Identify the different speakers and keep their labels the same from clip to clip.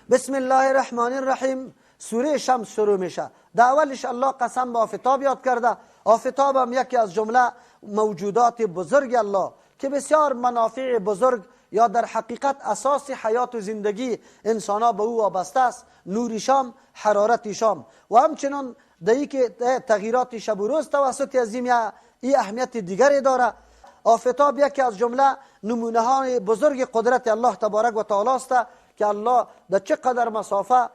Speaker 1: بسم الله الرحمن الرحیم سوره شمس شروع میشه. در اولش الله قسم به آفتاب یاد کرده. آفتاب هم یکی از جمله موجودات بزرگ الله که بسیار منافع بزرگ یا در حقیقت اساس حیات و زندگی انسان ها به او وابسته است. نور شام، حرارت شام و همچنان دایی که تغییرات شب و روز توسط عظیم این اهمیت دیگری داره. آفتاب یکی از جمله نمونه های بزرگ قدرت الله تبارک و تعالی است که الله در چقدر مسافه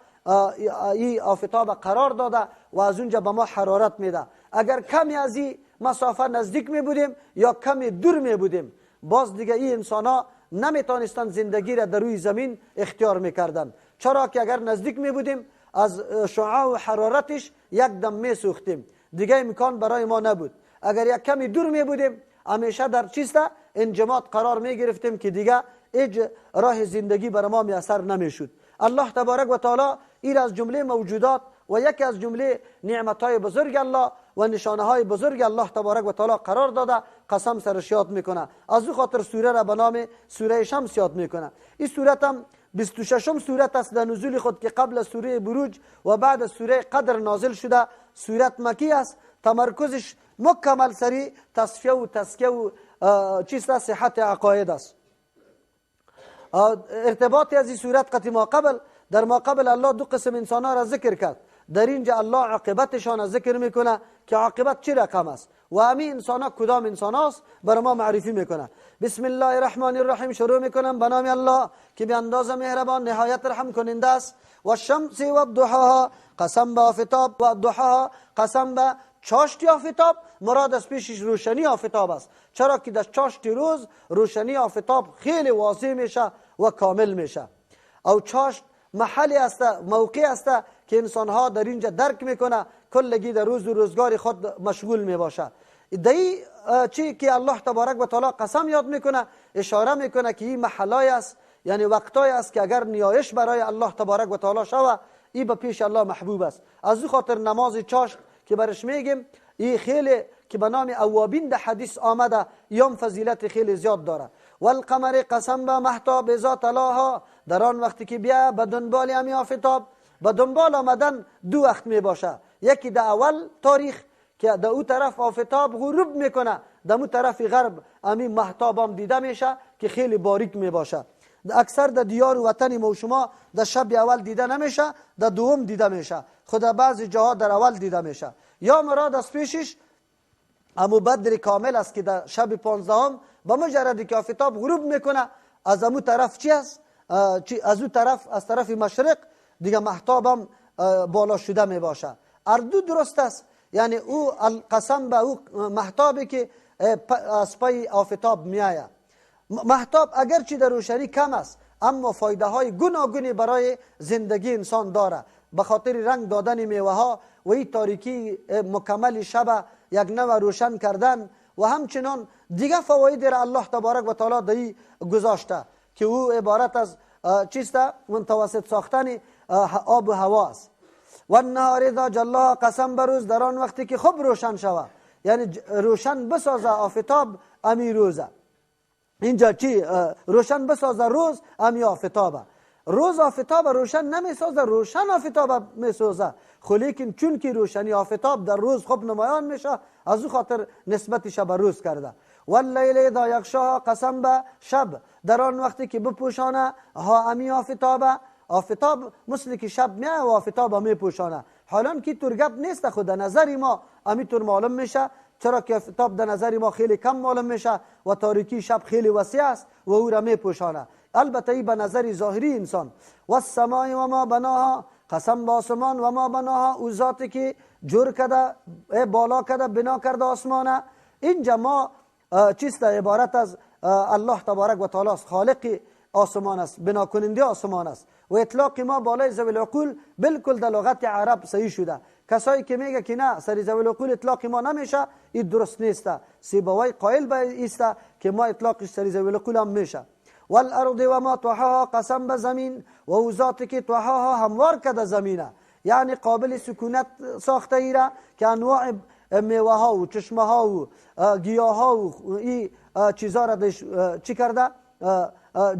Speaker 1: این آفتاب قرار داده و از اونجا به ما حرارت میده. اگر کمی از این مسافه نزدیک می بودیم یا کمی دور می بودیم، باز دیگه این انسان ها نمیتونستند زندگی را در روی زمین اختیار میکردند، چرا که اگر نزدیک می بودیم از شعاع و حرارتش یک دم می سوختیم، دیگه امکان برای ما نبود. اگر یک کمی دور می بودیم همیشه در چیسته انجماد قرار می گرفتیم که دیگه هیچ راه زندگی بر ما میسر نمیشد. الله تبارک و تعالی این از جمله موجودات و یکی از جمله نعمتهای بزرگ الله و نشانه های بزرگ الله تبارک و تعالی قرار داده. قسم سرش یاد میکنه. از او خاطر سوره را به نام سوره شمس یاد میکنه. این سوره هم 26م سوره است در نزول خود که قبل از سوره بروج و بعد از سوره قدر نازل شده. سوره مکی است. تمرکزش مکمل سری تصفیه و تزکیه و چیست صحت عقاید است. ارتباطی از این صورت قطعی ما قبل در ما قبل الله دو قسم انسان ها را ذکر کرد. در اینجا الله عاقبتشان ذکر میکنه که عاقبت چه رقم است و همین انسان ها کدام انسان هاست بر ما معرفی میکنه. بسم الله الرحمن الرحیم شروع میکنم به نام الله که به اندازه مهربان نهایت رحم کننده است. و الشمس و الضحاها قسم به آفتاب و الضحاها قسم به چاشتی آفتاب. مراد از پیشش روشنی آفتاب است، چرا که در چاشتی روز روشنی آفتاب خیلی واضح میشه و کامل میشه. او چاشت محلی است، موقع است که انسان ها در اینجا درک میکنه کلگی در روز و روزگار خود مشغول میباشه. دایی چی که الله تبارک و تعالی قسم یاد میکنه اشاره میکنه که این محلای است، یعنی وقتای است که اگر نیایش برای الله تبارک و تعالی شوه این به پیش الله محبوب است. از او خاطر نماز چاشت که برش میگیم این خیلی که به نام اوابین در حدیث آمده یوم فضیلت خیلی زیاد داره. والقمر قسم به مهتاب اذا تلاها در آن وقتی که بیا به دنبال همی آفتاب. به دنبال آمدن دو وقت می باشه، یکی در اول تاریخ که در او طرف آفتاب غروب میکنه، در اون طرف غرب همین مهتاب هم دیده میشه که خیلی باریک می باشه. اکثر در دیار و وطن ما و شما در شب اول دیده نمیشه، در دوم دیده میشه، خدا بعضی جاها در اول دیده میشه. یا مراد از پیشش امو بدر کامل است که در شب 15 با مجردی که آفتاب غروب میکنه از امو طرف چی است؟ از او طرف از طرف مشرق دیگه مهتاب هم بالا شده می باشه. اردو درست است، یعنی او قسم به او مهتابی که از پای آفتاب می آید. مهتاب اگرچه در روشنی کم است اما فایده های گوناگونی برای زندگی انسان داره، به خاطر رنگ دادن میوه ها و این تاریکی مکمل شب یک نوع روشن کردن و همچنان دیگه فواید را الله تبارک و تعالی دایی گذاشته که او عبارت از چیست؟ متوسط ساختن آب و هوا است. و النهار اذا جلاها قسم به روز در آن وقتی که خوب روشن شود، یعنی روشن بسازه آفتاب امی روزه. اینجا چی؟ روشن بسازه روز امی آفتابه. روز آفتاب روشن نمیسازه، روشن آفتاب میسازه. خب لیکن چون که روشنی آفتاب در روز خوب نمایان میشه از او خاطر نسبتش به روز کرده. واللیل اذا یغشاها قسم به شب در آن وقتی که بپوشانه ها امی آفتابه. آفتاب مثل که شب میه و آفتاب می پوشانه. حالا که ترگب نیست خود در نظر ما امیتون معلوم میشه، چرا که آفتاب در نظر ما خیلی کم معلوم میشه و تاریکی شب خیلی وسیع است و او را می پوشانه. البته ای به نظر ظاهری انسان. و السماء و ما بناها قسم به آسمان و ما بناها او ذاتی که جور کرده بالا کرده بنا کرده آسمانه. اینجا ما چیست؟ عبارت از الله تبارک و تعالی خالق آسمان است، بنا کننده آسمان است و اطلاق ما بالای ذوی العقول بالکل در لغت عرب صحیح شده. کسایی که میگه که نه سر ذوی العقول اطلاق ما نمیشه این درست نیست. سیبوی قائل به است که ما اطلاقش سر ذوی العقول هم میشه. والارض و ما طحاها قسم به زمین و او ذاتی که طحاها هموار کرده زمینه، یعنی قابل سکونت ساخته ای را که انواع میوه ها و چشمه ها و گیاه ها و این چیزا را چی کرده؟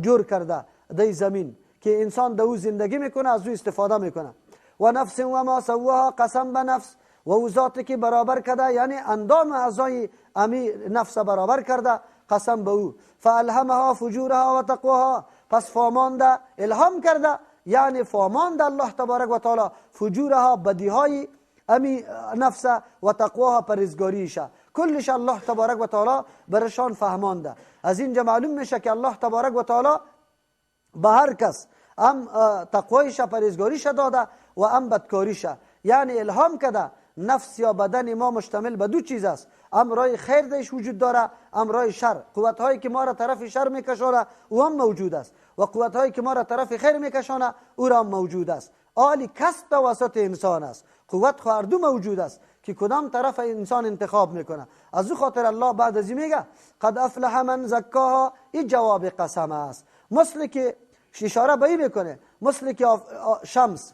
Speaker 1: جور کرده در زمین که انسان دو زندگی میکنه، از او استفاده میکنه. و نفس و ما سواها، قسم به نفس و او ذاتی که برابر کرده، یعنی اندام اعضای امی نفس برابر کرده، قسم به او. فالهمها فجورها و تقواها، پس فامانده الهام کرده، یعنی فامانده الله تبارک و تعالی فجورها، بدیهای امی نفس و تقواها، پرهیزگاریشه، کلش الله تبارک و تعالی برشان فهمانده. از اینجا معلوم میشه که الله تبارک و تعالی به هر کس هم تقوایش پرهیزگاریش داده و هم بدکاریش، یعنی الهام کرده نفس یا بدن ما مشتمل به دو چیز است، امرای خیر درش وجود داره، امرای شر. قوت هایی که ما را طرف شر میکشانه او هم موجود است و قوت هایی که ما را طرف خیر میکشانه او را هم موجود است. آلی کس توسط انسان است، قوت خو هر دو موجود است که کدام طرف انسان انتخاب میکنه. از او خاطر الله بعد از این میگه قد افلح من زکاها، این جواب قسم است. مثل که اشاره به این میکنه، مثل که شمس،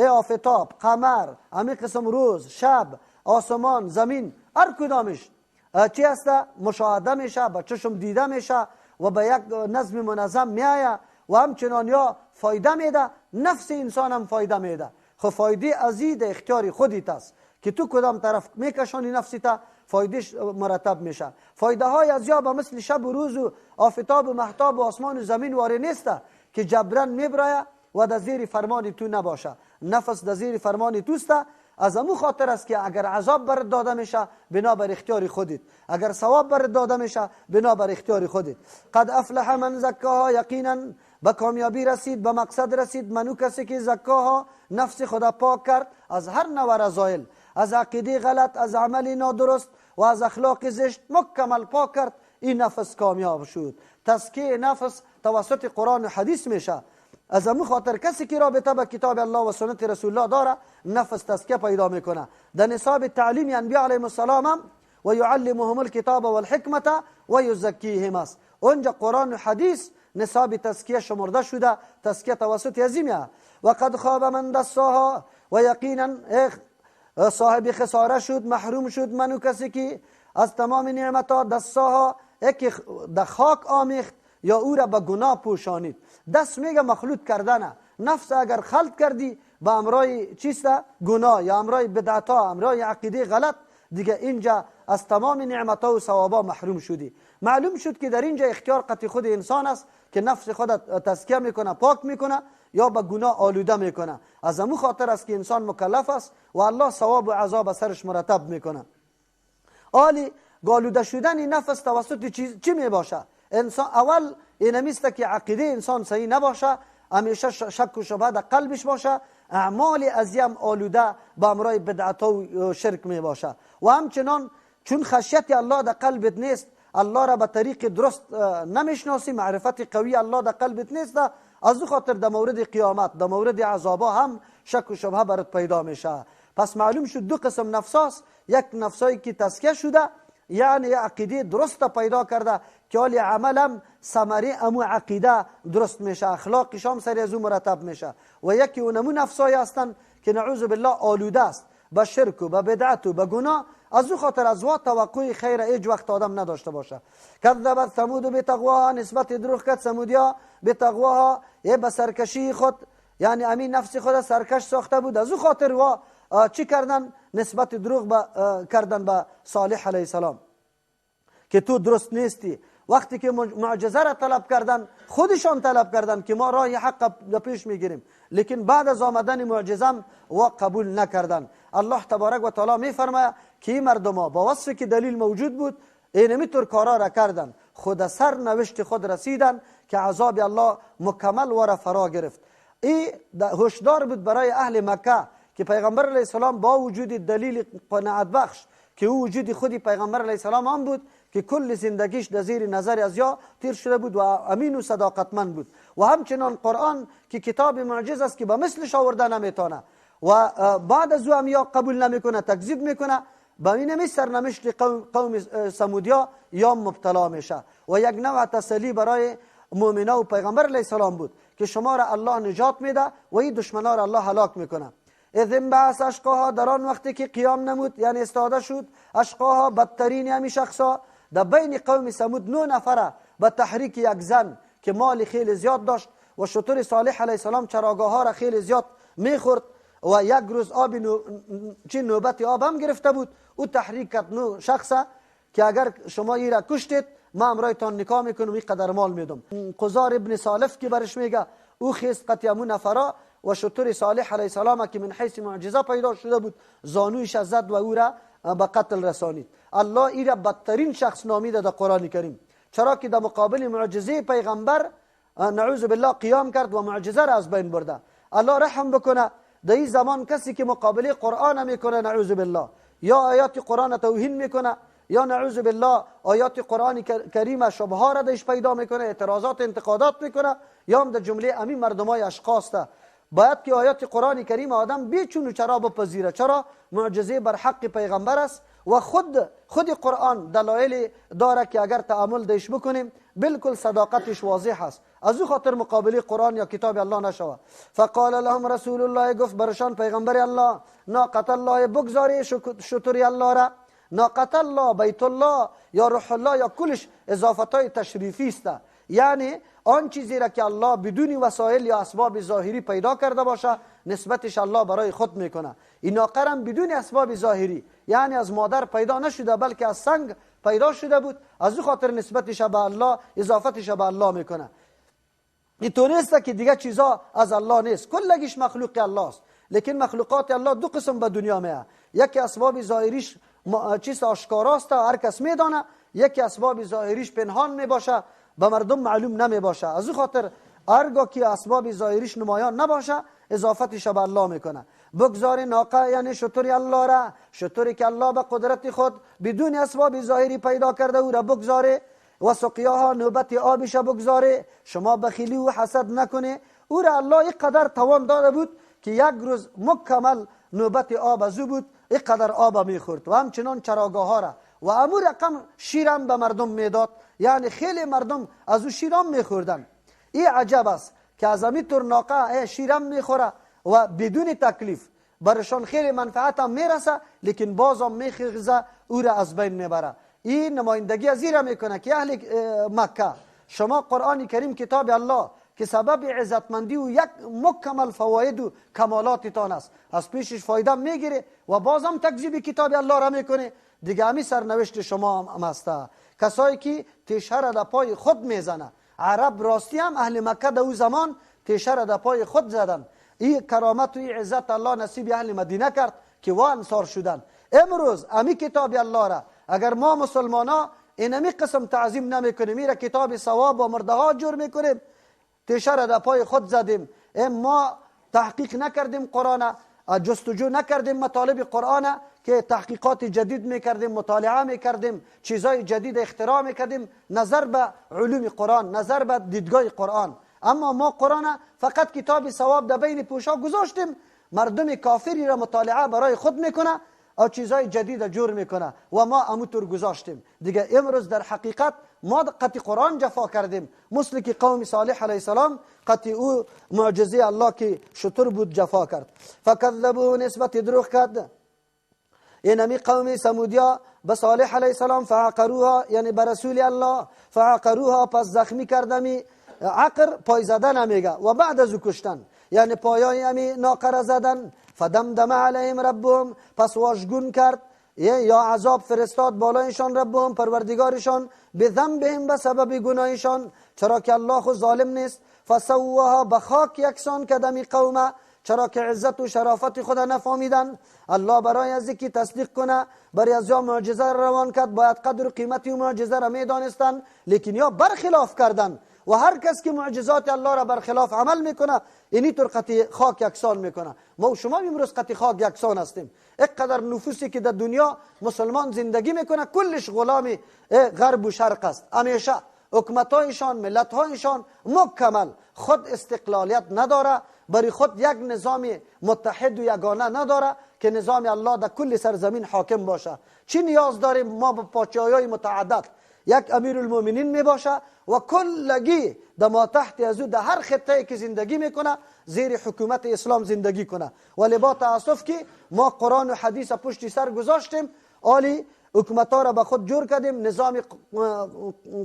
Speaker 1: آفتاب، قمر، همین قسم روز، شب، آسمان، زمین، هر کدامش چی هست؟ مشاهده میشه، به چشم دیده میشه و به یک نظم منظم میآید و همچنان یا فایده میده. نفس انسان هم فایده میده. خب فایده ازید اختیاری خودیت است که تو کدام طرف میکشانی نفسیت، فایدهش مرتب میشه. فایده های از یا به مثل شب و روز و آفتاب و مهتاب و آسمان و زمین واری نیست که جبران میبرایه و در زیر فرمان تو نباشه. نفس در زیر فرمان توست. از امو خاطر است که اگر عذاب برات داده میشه بنابر اختیار خودت، اگر ثواب برات داده میشه بنابر اختیار خودت. قد افلح من زکاها، یقینا به کامیابی رسید، به مقصد رسید منو کسی که زکاها، نفس خدا پاک کرد از هر نوع رذایل، از عقیده غلط، از عمل نادرست و از اخلاق زشت مکمل پاک کرد. این نفس کامیاب شد. تزکیه نفس توسط قرآن و حدیث میشه. از امو خاطر کسی که رابطه به کتاب الله و سنت رسول الله داره نفس تزکیه پیدا میکنه. در نصاب تعلیم انبیاء علیهم السلام هم و یعلمهم الکتاب والحکمت و یزکیهم است. اونجا قرآن و حدیث نصاب تزکیه شمرده شده، تزکیه توسط عظیمه. و قد خواب من دساها، و یقینا صاحب خساره شد، محروم شد منو کسی که از تمام نعمتها دساها، یکی در خاک آمیخت یا او را به گناه پوشانید. دست میگه مخلوط کردنه. نفس اگر خلط کردی با امرای چیسته گناه یا امرای بدعتا، امرای عقیده غلط، دیگه اینجا از تمام نعمتها و ثوابا محروم شدی. معلوم شد که در اینجا اختیار قطعی خود انسان است که نفس خود تزکیه میکنه، پاک میکنه یا به گناه آلوده میکنه. از امو خاطر است که انسان مکلف است و الله ثواب و عذاب سرش مرتب میکنه. آلی آلوده شدن نفس توسط چی میباشه؟ انسان اول اینمیسته که عقیده انسان صحیح نباشه، همیشه شک و شبهه در قلبش باشه، اعمال ازیم آلوده با امرای بدعت و شرک می باشه. و همچنان چون خشیت الله در قلبت نیست، الله را به طریق درست نمیشناسی، معرفت قوی الله در قلبت نیست، از او خاطر در مورد قیامت، در مورد عذابا هم شک و شبهه برات پیدا میشه. پس معلوم شد دو قسم نفساست. یک نفسایی که تزکیه شده، یعنی عقیده درست پیدا کرده که حالی عملم ثمره امو عقیده درست میشه، اخلاقش هم سری از او مرتب میشه. و یکی اونمو نفسایی هستن که نعوذ بالله آلوده است به شرک و به بدعت و به گناه، از او خاطر از وا توقع خیر هیچ وقت آدم نداشته باشه. کذبت ثمود بتقواها، نسبت دروغ کرد ثمودیا بتقواها، به سرکشی خود، یعنی امین نفس خود سرکش ساخته بود. از او خاطر وا چی کردن؟ نسبت دروغ کردن به صالح علیه السلام که تو درست نیستی. وقتی که معجزه را طلب کردن، خودشان طلب کردن که ما راه حق پیش میگیریم، لیکن بعد از آمدن معجزه و قبول نکردن. الله تبارک و تعالی میفرماید که این مردم ها با وصفی که دلیل موجود بود اینمی طور کارا را کردن، خود سر نوشت خود رسیدن که عذاب الله مکمل و را فرا گرفت. این هشدار بود برای اهل مکه که پیغمبر علیه السلام با وجود دلیل قناعت بخش که او وجود خودی پیغمبر علیه السلام هم بود که کل زندگیش در زیر نظر از یا تیر شده بود و امین و صداقتمند بود. و همچنان قرآن که کتاب معجز است که به مثلش آورده نمیتونه و بعد از او هم یا قبول نمیکنه، تکذیب میکنه، با این سرنوشت قوم ثمودیا یا مبتلا میشه. و یک نوع تسلی برای مؤمنان و پیغمبر علیه السلام بود که شما را الله نجات میده و این دشمنا را الله هلاک میکنه. اذ انبعث اشقاها، در آن وقتی که قیام نمود یعنی استاده شد، اشقاها بدترین همی شخصا در بین قوم ثمود 9 نفره به تحریک یک زن که مال خیلی زیاد داشت و شتر صالح علیه السلام چراگاه ها را خیلی زیاد میخورد و یک روز نوبت آب هم گرفته بود. او تحریک کرد نو شخصه که اگر شما ای را کشتید ما امرایتان نکاح میکنم این قدر مال میدم. قزار ابن سالف که برش میگه او خیست قتیمون نفرا و شتر صالح علیه السلام که من حیث معجزه پیدا شده بود زانویش زد و او را به قتل رسانید. الله ای را بدترین شخص نامیده در قرآن کریم، چرا که در مقابل معجزه پیغمبر نعوذ بالله قیام کرد و معجزه را از بین برده. الله رحم بکنه در این زمان کسی که مقابله قرآن میکنه نعوذ بالله یا آیات قرآن توهین میکنه یا نعوذ بالله آیات قرآن کریم شبهه را درش پیدا میکنه، اعتراضات انتقادات میکنه، یا هم در جمله همین مردمای اشخاص ده. باید که آیات قرآن کریم آدم بیچون و چرا بپذیره، چرا معجزه بر حق پیغمبر است و خود قرآن دلایل داره که اگر تأمل دیش بکنیم بالکل صداقتش واضح است. از او خاطر مقابله قرآن یا کتاب الله نشوه. فقال لهم رسول الله، گفت برشان پیغمبر الله ناقة الله، بگذاری شتر الله را. ناقة الله، بیت الله یا روح الله یا کلش اضافتای تشریفی است، یعنی آن چیزی را که الله بدون وسایل یا اسباب ظاهری پیدا کرده باشه نسبتش الله برای خود میکنه. این ناقه هم بدون اسباب ظاهری، یعنی از مادر پیدا نشده بلکه از سنگ پیدا شده بود، از او خاطر نسبتش به الله اضافتش به الله میکنه. اینطور نیست که دیگه چیزا از الله نیست، کلگیش مخلوق الله است. لیکن مخلوقات الله دو قسم به دنیا میه، یکی اسباب ظاهریش چیز آشکاراست هر کس میدانه، یکی اسباب ظاهریش پنهان میباشه به مردم معلوم نمیباشه. از او خاطر هرگاه که اسباب ظاهریش نمایان نباشه اضافتش به الله میکنه. بگذار ناقه یعنی شتر الله را، شتری که الله به قدرت خود بدون اسباب ظاهری پیدا کرده او را بگذاره و سقیاها نوبت آبش بگذاره. شما بخیلی و حسد نکنه، او را الله اینقدر توان داده بود که یک روز مکمل نوبت آب از او بود، اینقدر آب میخورد و همچنان چراگاه ها را و امو رقم شیرم به مردم میداد، یعنی خیلی مردم از او شیرم میخوردن. این عجب است که از همین طور ناقه شیرم میخوره و بدون تکلیف برشان خیلی منفعت هم میرسه، لیکن باز هم میخیزه او را از بین میبره. این نمایندگی از این را میکنه که اهل مکه شما قرآن کریم کتاب الله که سبب عزتمندی و یک مکمل فواید و کمالاتتان است از پیشش فایده میگیره و باز هم تکذیب کتاب الله را میکنه، دیگه همی سرنوشت شما هم هست. کسایی که تیشه را در پای خود میزنه، عرب راستی هم اهل مکه در او زمان تیشه را در پای خود زدن. این کرامت و این عزت الله نصیب اهل مدینه کرد که وا انصار شدن. امروز امی کتاب الله را اگر ما مسلمانا اینمی قسم تعظیم نمیکنیم، میره کتاب ثواب و مردهات جور میکنیم، تیشه را در پای خود زدیم، ما تحقیق نکردیم قرآن، جستجو نکردیم مطالب قرآن که تحقیقات جدید میکردیم، مطالعه میکردیم، چیزای جدید اختراع میکردیم نظر به علوم قرآن، نظر به دیدگاه قرآن. اما ما قرآن فقط کتاب ثواب در بین پوشا گذاشتیم، مردم کافری را مطالعه برای خود میکنه و چیزای جدید جور میکنه و ما همونطور گذاشتیم. دیگه امروز در حقیقت ما قطع قرآن جفا کردیم، مثل که قوم صالح علیه السلام قطع او معجزه الله که شتر بود جفا کرد. فکذبوه نسبت دروغ کرد اینمی قوم سمودیا به صالح علیه السلام، فعقروها یعنی به رسول الله، فعقروها پس زخمی کردمی. عقر پای زدن میگه و بعد از او کشتن، یعنی پایای همی ناقه زدن. فدمدم علیهم ربهم پس واژگون کرد یا عذاب فرستاد بالایشان ربهم پروردگارشان، به ذنبهم به سبب گناهشان، چرا که الله خود ظالم نیست. فسواها به خاک یکسان کدمی قومه، چرا که عزت و شرافت خود نفهمیدن. الله برای از که تصدیق کنه برای از یا معجزه روان کرد، باید قدر و قیمتی و معجزه را میدانستن، لیکن یا برخلاف کردن و هر کس که معجزات الله را برخلاف عمل میکنه اینی طور قطع خاک یکسان میکنه. ما و شما امروز قطع خاک یکسان هستیم. اینقدر نفوسی که در دنیا مسلمان زندگی میکنه کلش غلام غرب و شرق است. همیشه حکومتایشان، ملتهایشان مکمل خود استقلالیت نداره، برای خود یک نظام متحد و یگانه نداره که نظام الله در کل سرزمین حاکم باشه. چی نیاز داریم ما به پادشاهی متعدد؟ یک امیر المؤمنین می باشه و کلگی در ما تحت از او در هر خطه‌ای که زندگی میکنه زیر حکومت اسلام زندگی کنه. ولی با تاسف که ما قرآن و حدیث پشت سر گذاشتیم، آلی حکومت‌ها را به خود جور کردیم، نظام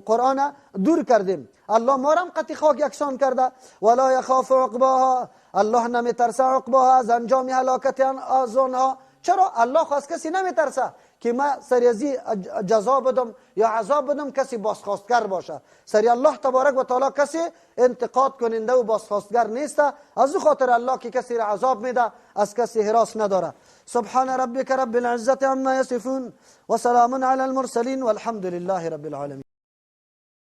Speaker 1: قرآن دور کردیم. الله ما را هم قطع خاک یکسان کرده. ولا یخاف عقباها، الله نمیترسه عقباها، از انجام هلاکت از آنها. چرا؟ الله خواست کسی نمیترسه که ما سری ازی جزا بدم یا عذاب بدم کسی بازخواستگر باشه. سری الله تبارک و تعالی کسی انتقاد کننده و بازخواستگر نیست. از او خاطر الله که کسی را عذاب میده از کسی هراس نداره. سبحان ربک رب العزة عما یصفون و سلام علی المرسلین والحمد لله رب العالمین.